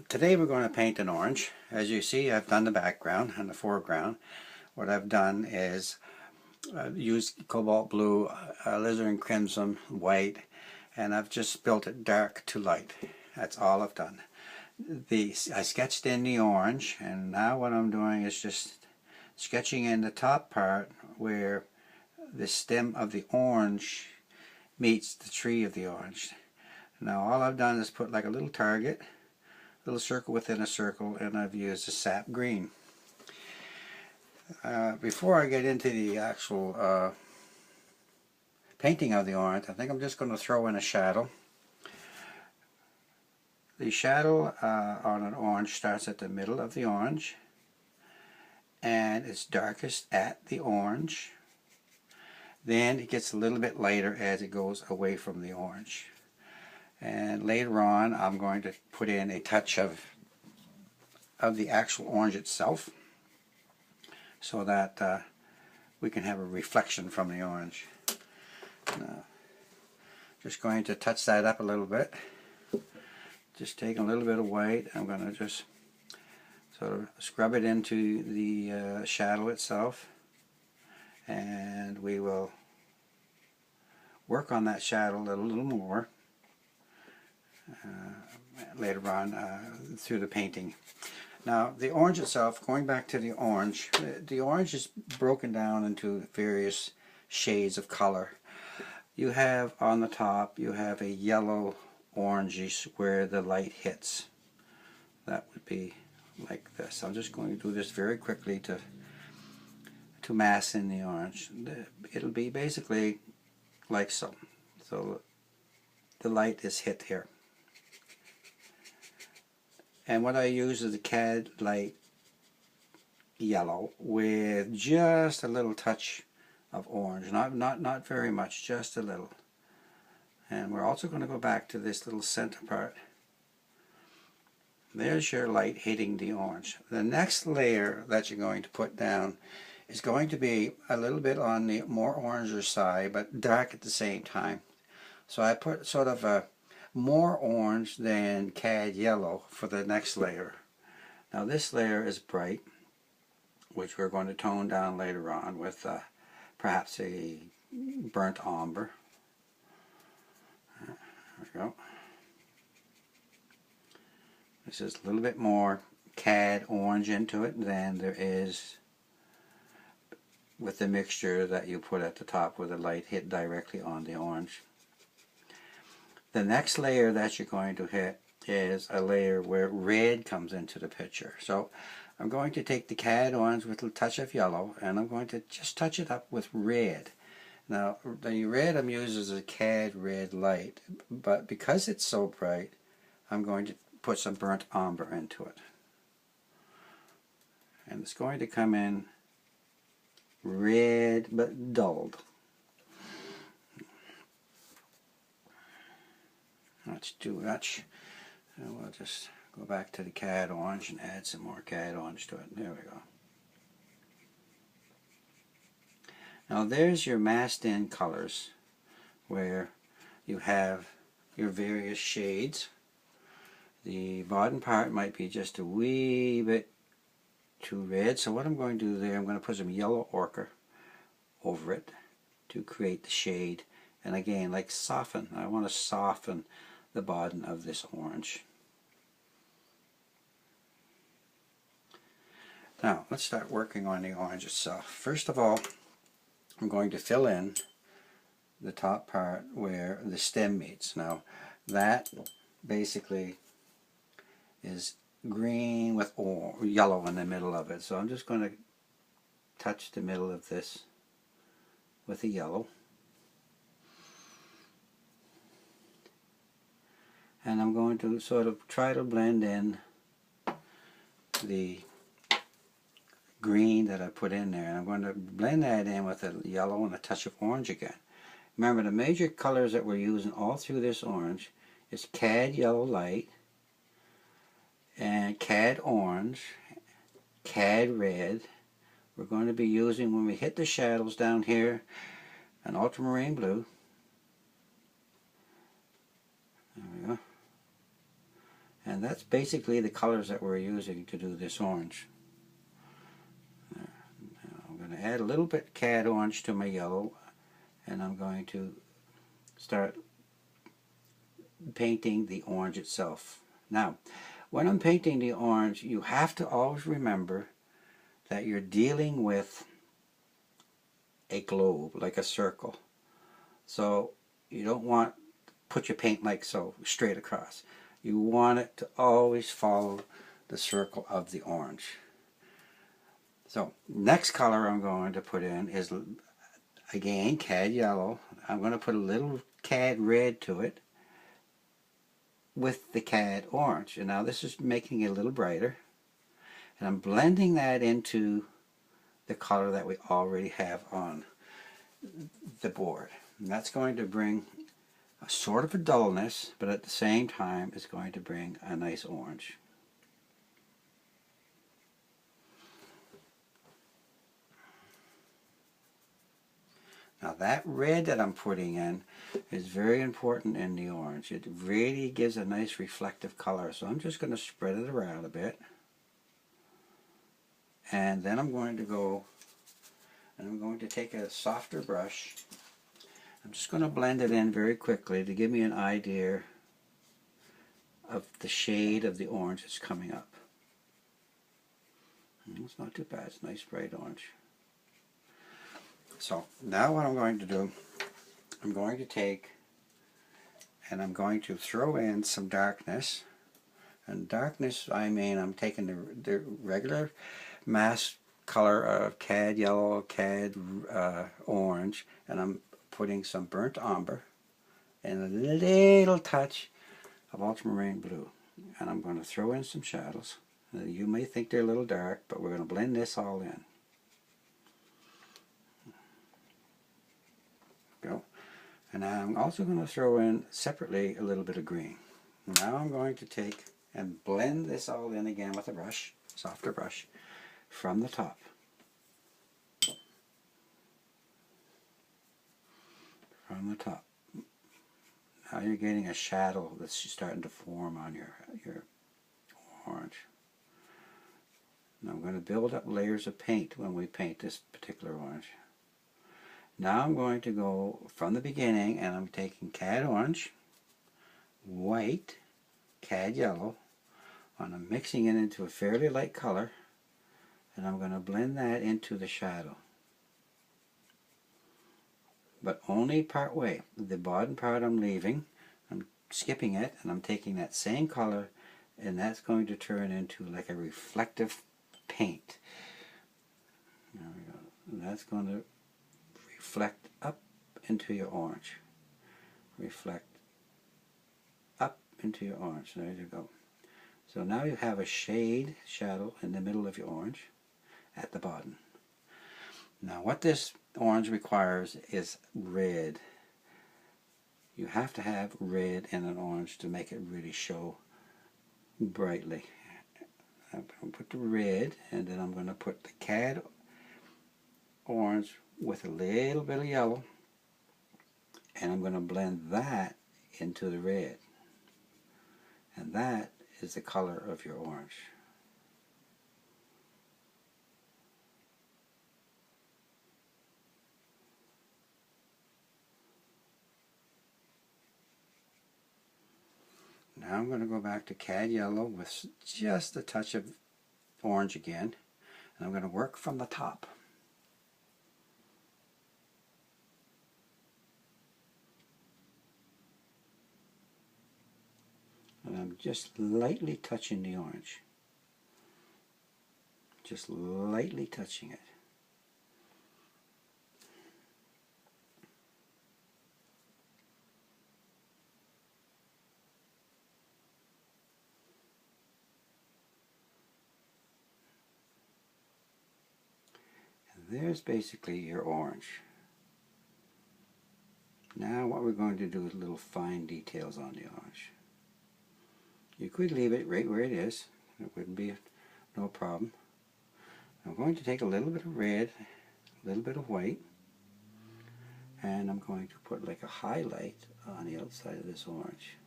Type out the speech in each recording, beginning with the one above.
Today we're going to paint an orange. As you see, I've done the background and the foreground. What I've done is used cobalt blue, alizarin crimson, white, and I've just built it dark to light. That's all I've done. I sketched in the orange, and now what I'm doing is just sketching in the top part where the stem of the orange meets the tree of the orange. Now all I've done is put like a little target, little circle within a circle, and I've used a sap green. Before I get into the actual painting of the orange, I think I'm just going to throw in a shadow. The shadow on an orange starts at the middle of the orange, and it's darkest at the orange. Then it gets a little bit lighter as it goes away from the orange. And later on I'm going to put in a touch of the actual orange itself, so that we can have a reflection from the orange. Now, just going to touch that up a little bit. Just take a little bit of white. I'm going to just sort of scrub it into the shadow itself, and we will work on that shadow a little more later on through the painting. Now the orange itself, going back to the orange is broken down into various shades of color. You have on the top, you have a yellow orangish where the light hits. That would be like this. I'm just going to do this very quickly to mass in the orange. It'll be basically like so. So the light is hit here. And what I use is a Cad light yellow with just a little touch of orange. Not very much, just a little. And we're also going to go back to this little center part. There's your light hitting the orange. The next layer that you're going to put down is going to be a little bit on the more oranger side, but dark at the same time. So I put sort of a more orange than Cad yellow for the next layer. Now this layer is bright, which we're going to tone down later on with perhaps a burnt umber. There we go. This is a little bit more Cad orange into it than there is with the mixture that you put at the top where the light hit directly on the orange. The next layer that you're going to hit is a layer where red comes into the picture. So I'm going to take the Cad orange with a touch of yellow, and I'm going to just touch it up with red. Now the red I'm using is a Cad red light, but because it's so bright, I'm going to put some burnt umber into it. And it's going to come in red but dulled. Not too much. And we'll just go back to the Cad orange and add some more Cad orange to it. There we go. Now there's your massed in colors where you have your various shades. The bottom part might be just a wee bit too red, so what I'm going to do there, I'm going to put some yellow ochre over it to create the shade. And again, like soften. I want to soften the bottom of this orange. Now let's start working on the orange itself. First of all, I'm going to fill in the top part where the stem meets. Now that basically is green with yellow in the middle of it. So I'm just going to touch the middle of this with a yellow. And I'm going to sort of try to blend in the green that I put in there. And I'm going to blend that in with a yellow and a touch of orange again. Remember, the major colors that we're using all through this orange is Cad yellow light, and Cad orange, Cad red. We're going to be using, when we hit the shadows down here, an ultramarine blue. There we go. And that's basically the colors that we're using to do this orange. Now I'm going to add a little bit cad orange to my yellow, and I'm going to start painting the orange itself. Now, when I'm painting the orange, you have to always remember that you're dealing with a globe, like a circle. So you don't want to put your paint like so, straight across. You want it to always follow the circle of the orange. So next color I'm going to put in is, again, cad yellow. I'm going to put a little cad red to it with the cad orange. And now this is making it a little brighter. And I'm blending that into the color that we already have on the board. And that's going to bring a sort of a dullness, but at the same time it's going to bring a nice orange. Now that red that I'm putting in is very important in the orange. It really gives a nice reflective color. So I'm just going to spread it around a bit. And then I'm going to go and I'm going to take a softer brush. I'm just going to blend it in very quickly to give me an idea of the shade of the orange that's coming up. It's not too bad. It's nice bright orange. So now what I'm going to do, I'm going to take and I'm going to throw in some darkness. And darkness, I mean, I'm taking the regular mass color of cad yellow, cad orange, and I'm putting some burnt umber and a little touch of ultramarine blue. And I'm going to throw in some shadows. You may think they're a little dark, but we're going to blend this all in. Go. And now I'm also going to throw in separately a little bit of green. Now I'm going to take and blend this all in again with a brush, softer brush, from the top. From the top. Now you're getting a shadow that's starting to form on your orange. Now I'm going to build up layers of paint when we paint this particular orange. Now I'm going to go from the beginning and I'm taking cad orange, white, cad yellow, and I'm mixing it into a fairly light color, and I'm going to blend that into the shadow. But only part way. The bottom part I'm leaving, I'm skipping it, and I'm taking that same color, and that's going to turn into like a reflective paint. There we go. And that's going to reflect up into your orange. Reflect up into your orange. There you go. So now you have a shade shadow in the middle of your orange at the bottom. Now what this orange requires is red. You have to have red in an orange to make it really show brightly. I'm going to put the red, and then I'm going to put the cad orange with a little bit of yellow, and I'm going to blend that into the red. And that is the color of your orange. Now I'm going to go back to cad yellow with just a touch of orange again, and I'm going to work from the top. And I'm just lightly touching the orange. Just lightly touching it. And there's basically your orange. Now what we're going to do is little fine details on the orange. You could leave it right where it is. It wouldn't be no problem. I'm going to take a little bit of red, a little bit of white, and I'm going to put like a highlight on the outside of this orange,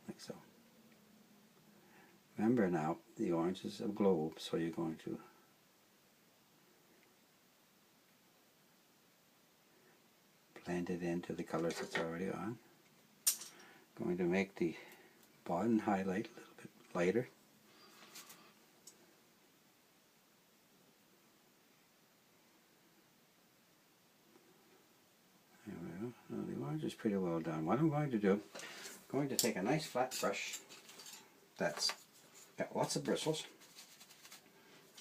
like so. Remember now, the orange is a globe, so you're going to blend it into the colors that's already on. Going to make the bottom highlight a little bit lighter. There we go. Now the orange is pretty well done. What I'm going to do, I'm going to take a nice flat brush that's got lots of bristles.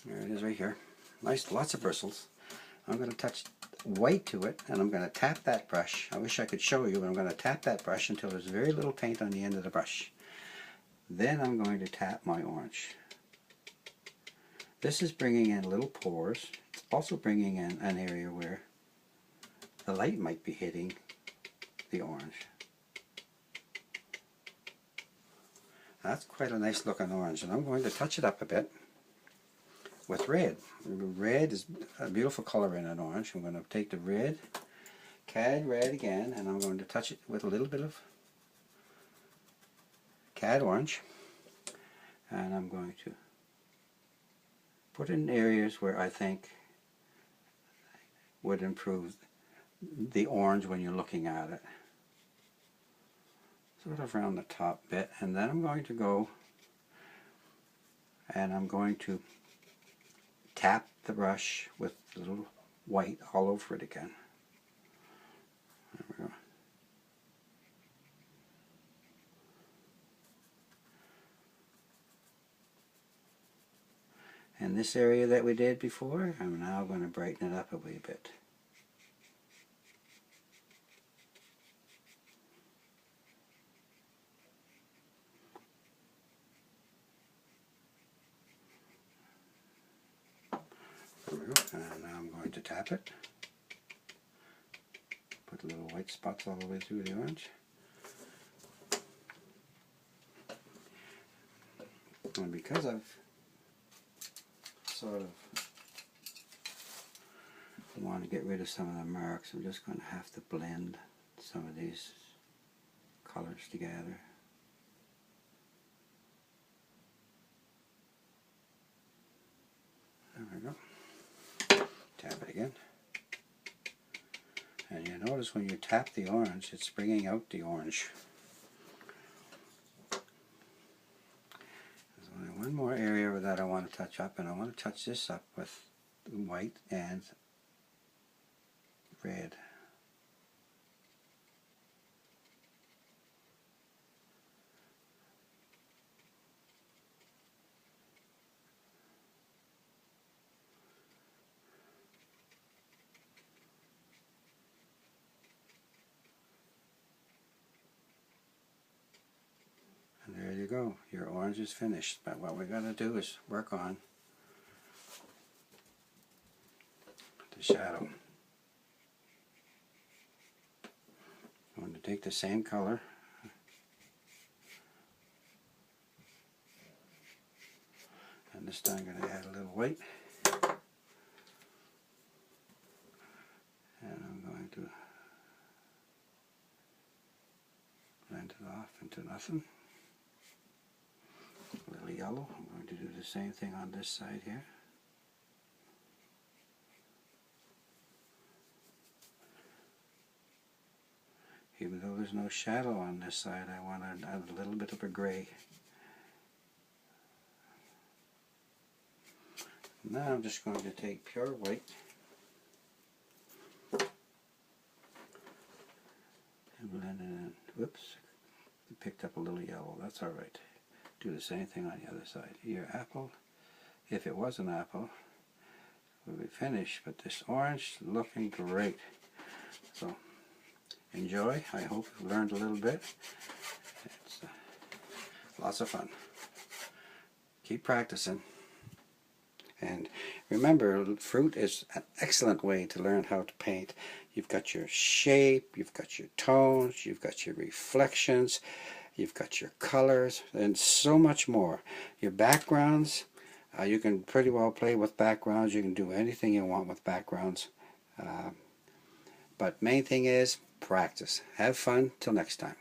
There it is right here. Nice, lots of bristles. I'm going to touch white to it, and I'm going to tap that brush. I wish I could show you, but I'm going to tap that brush until there's very little paint on the end of the brush. Then I'm going to tap my orange. This is bringing in little pores. It's also bringing in an area where the light might be hitting the orange. That's quite a nice looking orange, and I'm going to touch it up a bit with red. Red is a beautiful color in an orange. I'm going to take the red, Cad red again, and I'm going to touch it with a little bit of Cad orange, and I'm going to put it in areas where I think would improve the orange when you're looking at it. Sort of around the top bit, and then I'm going to go and I'm going to tap the brush with a little white all over it again. There we go. And this area that we did before, I'm now going to brighten it up a wee bit. There we go. And now I'm going to tap it. Put little white spots all the way through the orange. And because I've sort of want to get rid of some of the marks, I'm just going to have to blend some of these colors together. There we go. Tap it again. And you notice when you tap the orange, it's bringing out the orange. There's only one more area that I want to touch up, and I want to touch this up with white and red. There you go, your orange is finished. But what we're going to do is work on the shadow. I'm going to take the same color and this time I'm going to add a little white, and I'm going to blend it off into nothing. A little yellow. I'm going to do the same thing on this side here. Even though there's no shadow on this side, I want to add a little bit of a gray. Now I'm just going to take pure white and blend it in. Whoops, it picked up a little yellow. That's alright. Do the same thing on the other side. Your apple, if it was an apple, would be finished, but this orange is looking great. So enjoy. I hope you've learned a little bit. It's lots of fun. Keep practicing. And remember, fruit is an excellent way to learn how to paint. You've got your shape, you've got your tones, you've got your reflections, you've got your colors, and so much more. Your backgrounds, you can pretty well play with backgrounds. You can do anything you want with backgrounds. But main thing is practice. Have fun. Till next time.